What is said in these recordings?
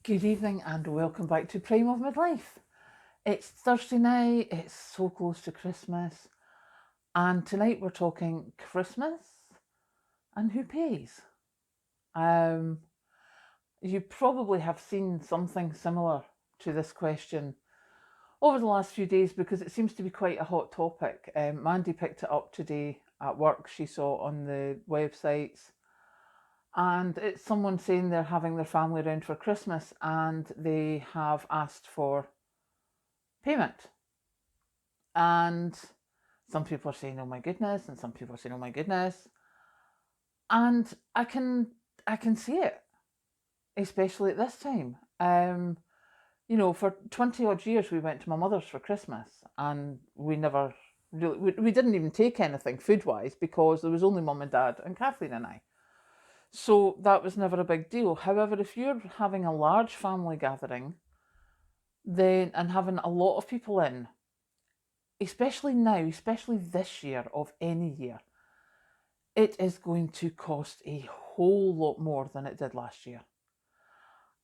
Good evening and welcome back to Prime of Midlife. It's Thursday night, it's so close to Christmas, and tonight we're talking Christmas and who pays. Um, you probably have seen something similar to this question over the last few days because it seems to be quite a hot topic. Mandy picked it up today at work, she saw on the websites, and it's someone saying they're having their family around for Christmas and they have asked for payment. And some people are saying, "Oh my goodness," and some people are saying, "Oh my goodness." And I can see it, especially at this time. For 20 odd years, we went to my mother's for Christmas, and we never really, we didn't even take anything food wise because there was only mum and dad and Kathleen and I. So that was never a big deal. However, if you're having a large family gathering, then and having a lot of people in, especially now, especially this year of any year, it is going to cost a whole lot more than it did last year.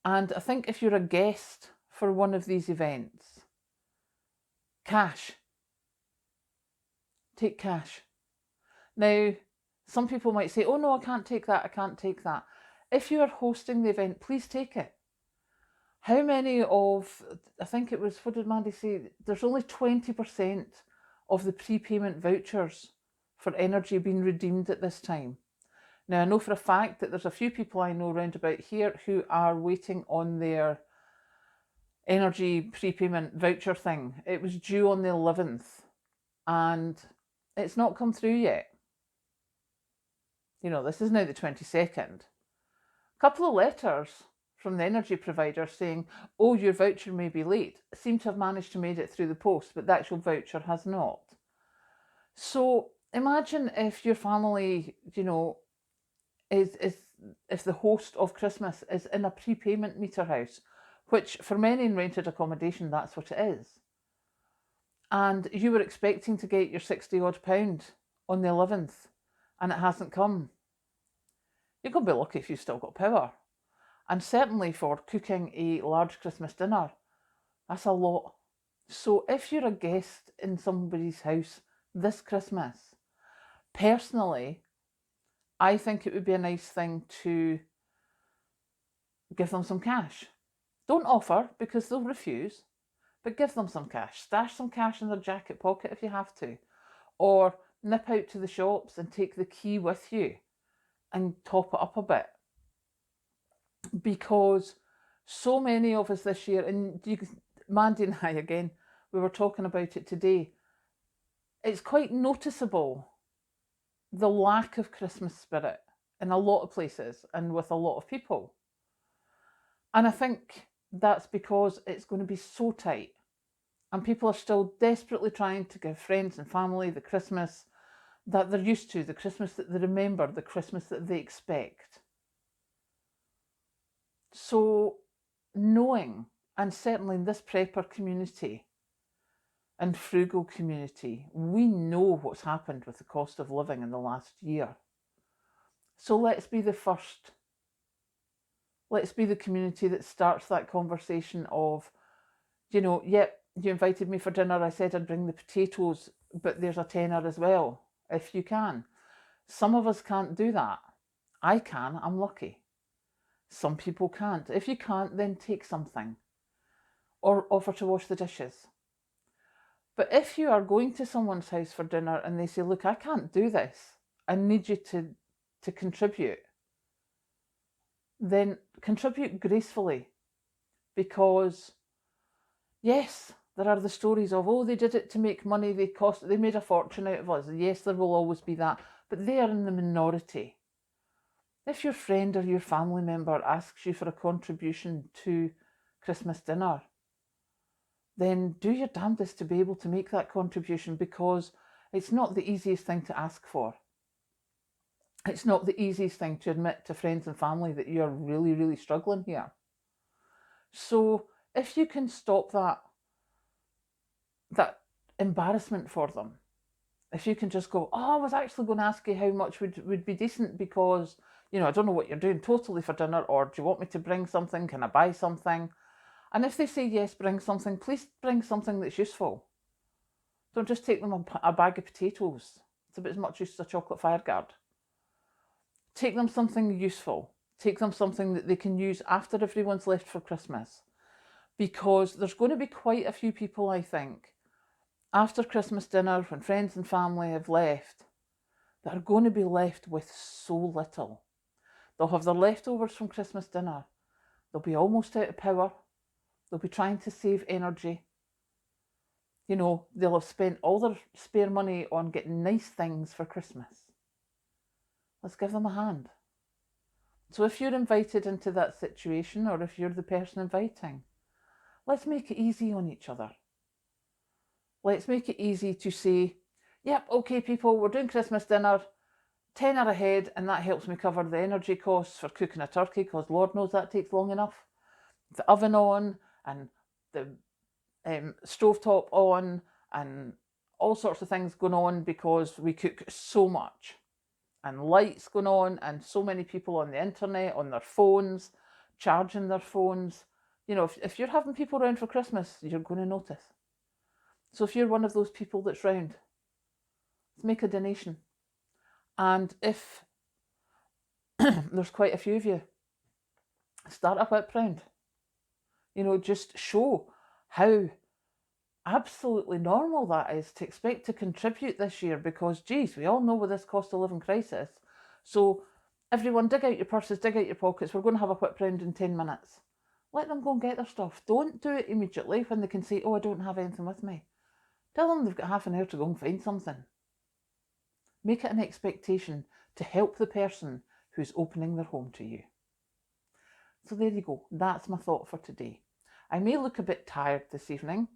And I think if you're a guest for one of these events, cash, take cash. Now, some people might say, "Oh no, I can't take that, I can't take that." If you are hosting the event, please take it. How many of, I think it was, what did Mandy say? There's only 20% of the prepayment vouchers for energy being redeemed at this time. Now, I know for a fact that there's a few people I know round about here who are waiting on their energy prepayment voucher thing. It was due on the 11th and it's not come through yet. This is now the 22nd. A couple of letters from the energy provider saying, "Oh, your voucher may be late," seem to have managed to make it through the post, but the actual voucher has not. So imagine if your family, is if the host of Christmas is in a prepayment meter house, which for many in rented accommodation, that's what it is. And you were expecting to get your 60 odd pound on the 11th and it hasn't come. You're going to be lucky if you've still got power. And certainly for cooking a large Christmas dinner, that's a lot. So if you're a guest in somebody's house this Christmas, personally, I think it would be a nice thing to give them some cash. Don't offer because they'll refuse, but give them some cash. Stash some cash in their jacket pocket if you have to, or nip out to the shops and take the key with you and top it up a bit. Because so many of us this year, and Mandy and I again, we were talking about it today, it's quite noticeable the lack of Christmas spirit in a lot of places and with a lot of people. And I think that's because it's going to be so tight. And people are still desperately trying to give friends and family the Christmas that they're used to, the Christmas that they remember, the Christmas that they expect. So, knowing, and certainly in this prepper community and frugal community, we know what's happened with the cost of living in the last year. So let's be the first. Let's be the community that starts that conversation of, yep, you invited me for dinner. I said I'd bring the potatoes, but there's a tenner as well, if you can. Some of us can't do that. I can, I'm lucky. Some people can't. If you can't, then take something or offer to wash the dishes. But if you are going to someone's house for dinner and they say, "Look, I can't do this, I need you to contribute," then contribute gracefully. Because yes, there are the stories of, "Oh, they did it to make money, they made a fortune out of us." Yes, there will always be that, but they are in the minority. If your friend or your family member asks you for a contribution to Christmas dinner, then do your damnedest to be able to make that contribution, because it's not the easiest thing to ask for. It's not the easiest thing to admit to friends and family that you're really, really struggling here. So if you can stop that embarrassment for them, if you can just go, "Oh, I was actually going to ask you how much would be decent because I don't know what you're doing totally for dinner, or do you want me to bring something? Can I buy something? And if they say yes, bring something, please bring something that's useful. Don't just take them a bag of potatoes. It's about as much use as a chocolate fireguard. Take them something useful. Take them something that they can use after everyone's left for Christmas. Because there's going to be quite a few people, I think, after Christmas dinner, when friends and family have left, that are going to be left with so little. They'll have their leftovers from Christmas dinner. They'll be almost out of power. They'll be trying to save energy. They'll have spent all their spare money on getting nice things for Christmas. Let's give them a hand. So if you're invited into that situation, or if you're the person inviting, let's make it easy on each other. Let's make it easy to say, yep, okay, people, we're doing Christmas dinner, tenner a head, and that helps me cover the energy costs for cooking a turkey, because Lord knows that takes long enough. The oven on, and the stovetop on, and all sorts of things going on because we cook so much. And lights going on, and so many people on the internet, on their phones, charging their phones. If you're having people around for Christmas, you're going to notice. So if you're one of those people that's round, let's make a donation. And if there's quite a few of you, start a whip round. Just show how absolutely normal that is to expect to contribute this year, because geez, we all know with this cost of living crisis. So everyone, dig out your purses, dig out your pockets. We're going to have a whip round in 10 minutes. Let them go and get their stuff. Don't do it immediately when they can say, oh, I don't have anything with me. Tell them they've got half an hour to go and find something. Make it an expectation to help the person who's opening their home to you. So there you go. That's my thought for today. I may look a bit tired this evening.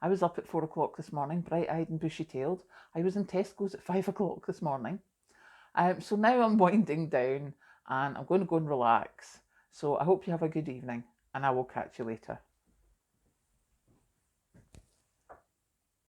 I was up at 4 o'clock this morning, bright-eyed and bushy-tailed. I was in Tesco's at 5 o'clock this morning. So now I'm winding down and I'm going to go and relax. So I hope you have a good evening, and I will catch you later.